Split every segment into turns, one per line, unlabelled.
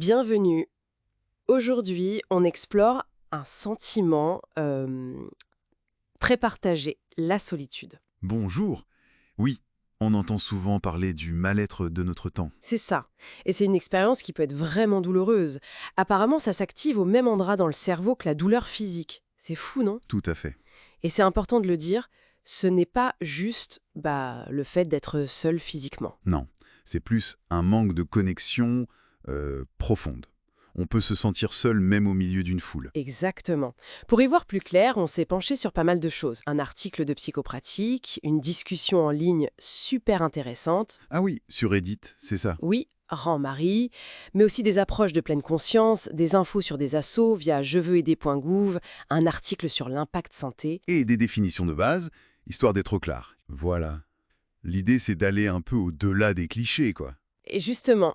Bienvenue. Aujourd'hui, on explore un sentiment très partagé, la solitude.
Bonjour. Oui, on entend souvent parler du mal-être de notre temps.
C'est ça. Et c'est une expérience qui peut être vraiment douloureuse. Apparemment, ça s'active au même endroit dans le cerveau que la douleur physique. C'est fou, non?
Tout à fait.
Et c'est important de le dire, ce n'est pas juste le fait d'être seul physiquement.
Non, c'est plus un manque de connexion profonde. On peut se sentir seul même au milieu d'une foule.
Exactement. Pour y voir plus clair, on s'est penché sur pas mal de choses. Un article de psychopratique, une discussion en ligne super intéressante.
Ah oui, sur Reddit, c'est ça.
Oui, rend-Marie, mais aussi des approches de pleine conscience, des infos sur des assos via jeveuxaider.gouv, un article sur l'impact santé.
Et des définitions de base, histoire d'être au clair. Voilà. L'idée, c'est d'aller un peu au-delà des clichés, quoi.
Et justement,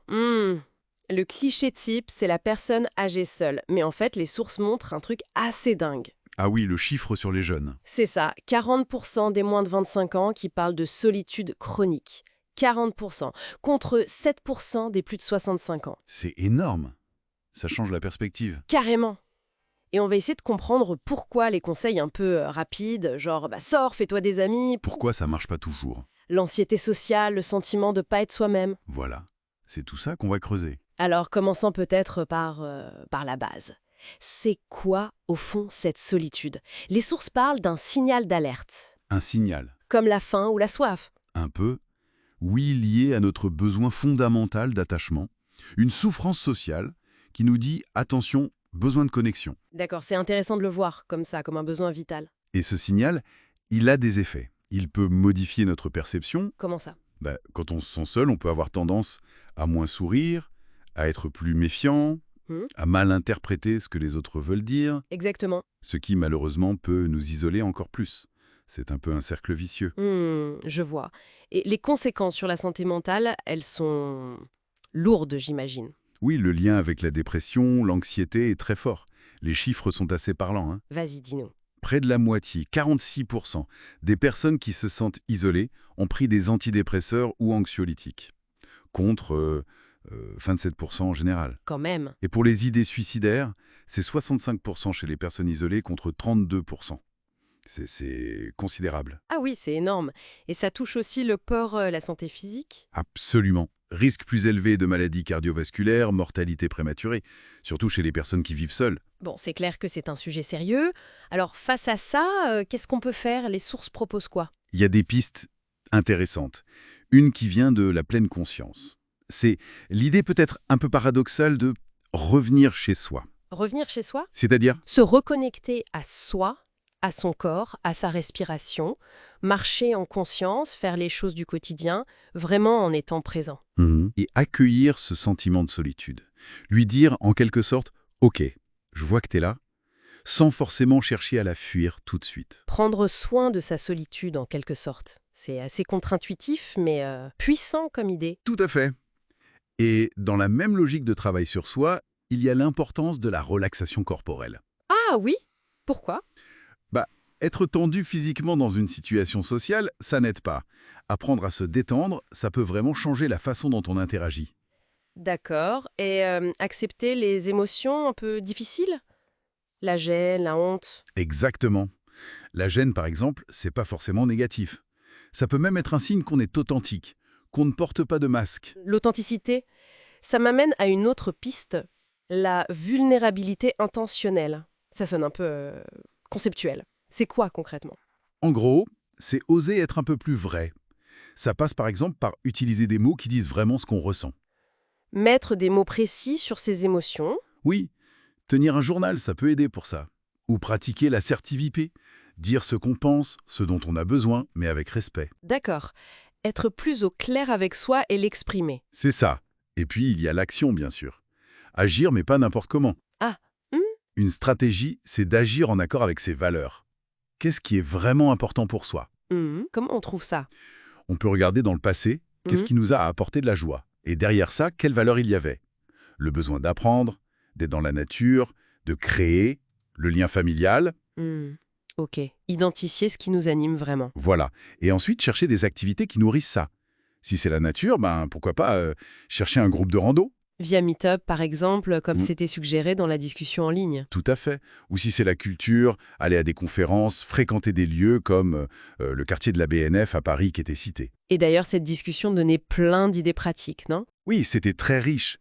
le cliché type, c'est la personne âgée seule. Mais en fait, les sources montrent un truc assez dingue.
Ah oui, le chiffre sur les jeunes.
C'est ça, 40% des moins de 25 ans qui parlent de solitude chronique. 40%, contre 7% des plus de 65 ans.
C'est énorme. Ça change la perspective.
Carrément. Et on va essayer de comprendre pourquoi les conseils un peu rapides, genre sors, fais-toi des amis,
Pourquoi ça marche pas toujours?
l'anxiété sociale, le sentiment de pas être soi-même.
Voilà. C'est tout ça qu'on va creuser.
Alors commençons peut-être par la base. C'est quoi, au fond, cette solitude? Les sources parlent d'un signal d'alerte,
Un signal.
comme la faim ou la soif.
Un peu, oui, lié à notre besoin fondamental d'attachement, une souffrance sociale qui nous dit « attention, besoin de connexion
D'accord, c'est intéressant de le voir comme ça, comme un besoin vital. ».
Et ce signal, il a des effets. Il peut modifier notre perception.
Comment ça?
Quand on se sent seul, on peut avoir tendance à moins sourire, à être plus méfiant,
Hmm.
à mal interpréter ce que les autres veulent dire,
Exactement.
ce qui malheureusement peut nous isoler encore plus. C'est un peu un cercle vicieux.
Je vois. Et les conséquences sur la santé mentale, elles sont lourdes, j'imagine.
Oui, le lien avec la dépression, l'anxiété est très fort. Les chiffres sont assez parlants, hein.
Vas-y, dis-nous.
Près de la moitié, 46%, des personnes qui se sentent isolées ont pris des antidépresseurs ou anxiolytiques, contre 27% en général.
Quand même.
Et pour les idées suicidaires, c'est 65% chez les personnes isolées contre 32%. C'est considérable.
Ah oui, c'est énorme. Et ça touche aussi le corps, la santé physique?
Absolument. Risque plus élevé de maladies cardiovasculaires, mortalité prématurée, surtout chez les personnes qui vivent seules.
Bon, c'est clair que c'est un sujet sérieux. Alors, face à ça, qu'est-ce qu'on peut faire? Les sources proposent quoi?
Il y a des pistes intéressantes. Une qui vient de la pleine conscience. C'est l'idée peut-être un peu paradoxale de revenir chez soi.
Revenir chez soi?
C'est-à-dire,
Se reconnecter à soi, à son corps, à sa respiration, marcher en conscience, faire les choses du quotidien, vraiment en étant présent.
et accueillir ce sentiment de solitude. Lui dire en quelque sorte « Ok, je vois que t'es là », sans forcément chercher à la fuir tout de suite.
Prendre soin de sa solitude, en quelque sorte. C'est assez contre-intuitif, mais puissant comme idée.
Tout à fait. Et dans la même logique de travail sur soi, il y a l'importance de la relaxation corporelle.
Ah oui? Pourquoi?
Être tendu physiquement dans une situation sociale, ça n'aide pas. Apprendre à se détendre, ça peut vraiment changer la façon dont on interagit.
D'accord. Et accepter les émotions un peu difficiles? La gêne, la honte?
Exactement. La gêne, par exemple, c'est pas forcément négatif. Ça peut même être un signe qu'on est authentique, qu'on ne porte pas de masque.
L'authenticité? Ça m'amène à une autre piste, la vulnérabilité intentionnelle. Ça sonne un peu conceptuel. C'est quoi concrètement?
En gros, c'est oser être un peu plus vrai. Ça passe par exemple par utiliser des mots qui disent vraiment ce qu'on ressent.
Mettre des mots précis sur ses émotions?
Oui, tenir un journal, ça peut aider pour ça. Ou pratiquer l'assertivité, dire ce qu'on pense, ce dont on a besoin, mais avec respect.
D'accord. Être plus au clair avec soi et l'exprimer.
C'est ça. Et puis, il y a l'action, bien sûr. Agir, mais pas n'importe comment.
Ah,
Une stratégie, c'est d'agir en accord avec ses valeurs. Qu'est-ce qui est vraiment important pour soi?
comment on trouve ça?
On peut regarder dans le passé, qu'est-ce
Mhm.
qui nous a apporté de la joie? Et derrière ça, quelles valeurs il y avait? Le besoin d'apprendre, d'être dans la nature, de créer, le lien familial,
Ok. Identifier ce qui nous anime vraiment.
voilà. Et ensuite, chercher des activités qui nourrissent ça. Si c'est la nature, pourquoi pas chercher un groupe de rando?
Via Meetup, par exemple, comme
Mm.
c'était suggéré dans la discussion en ligne.
Tout à fait. Ou si c'est la culture, aller à des conférences, fréquenter des lieux comme le quartier de la BNF à Paris qui était cité.
Et d'ailleurs, cette discussion donnait plein d'idées pratiques, non?
Oui, c'était très riche.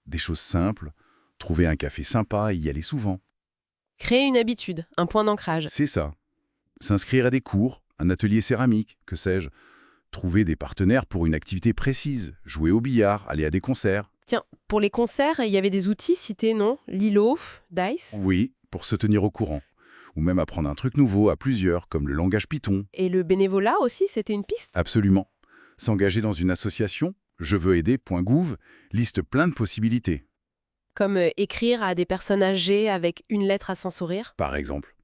Des choses simples, trouver un café sympa et y aller souvent.
Créer une habitude, un point d'ancrage.
C'est ça. S'inscrire à des cours, un atelier céramique, que sais-je. Trouver des partenaires pour une activité précise, jouer au billard, aller à des concerts.
Tiens, pour les concerts, il y avait des outils cités, non? Lilo, Dice.
Oui, pour se tenir au courant. Ou même apprendre un truc nouveau à plusieurs, comme le langage Python.
Et le bénévolat aussi, c'était une piste?
Absolument. S'engager dans une association, je veux aider.gouv, liste plein de possibilités.
Comme écrire à des personnes âgées avec une lettre à sans sourire?
Par exemple.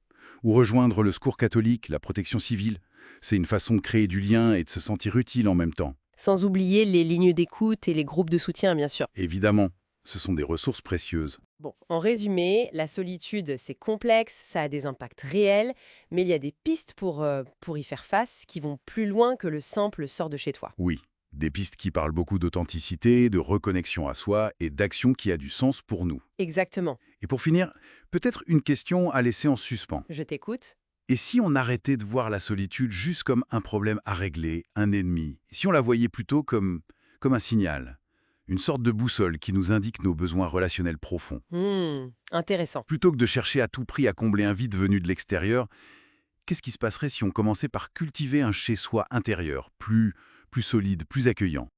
Ou rejoindre le secours catholique, la protection civile. C'est une façon de créer du lien et de se sentir utile en même temps.
Sans oublier les lignes d'écoute et les groupes de soutien, bien sûr.
Évidemment, ce sont des ressources précieuses.
Bon, en résumé, la solitude, c'est complexe, ça a des impacts réels, mais il y a des pistes pour y faire face qui vont plus loin que le simple sort de chez toi.
Oui, des pistes qui parlent beaucoup d'authenticité, de reconnexion à soi et d'action qui a du sens pour nous.
Exactement.
Et pour finir, peut-être une question à laisser en suspens.
Je t'écoute.
Et si on arrêtait de voir la solitude juste comme un problème à régler, un ennemi, si on la voyait plutôt comme un signal, une sorte de boussole qui nous indique nos besoins relationnels profonds.
Intéressant.
Plutôt que de chercher à tout prix à combler un vide venu de l'extérieur, qu'est-ce qui se passerait si on commençait par cultiver un chez-soi intérieur, plus solide, plus accueillant?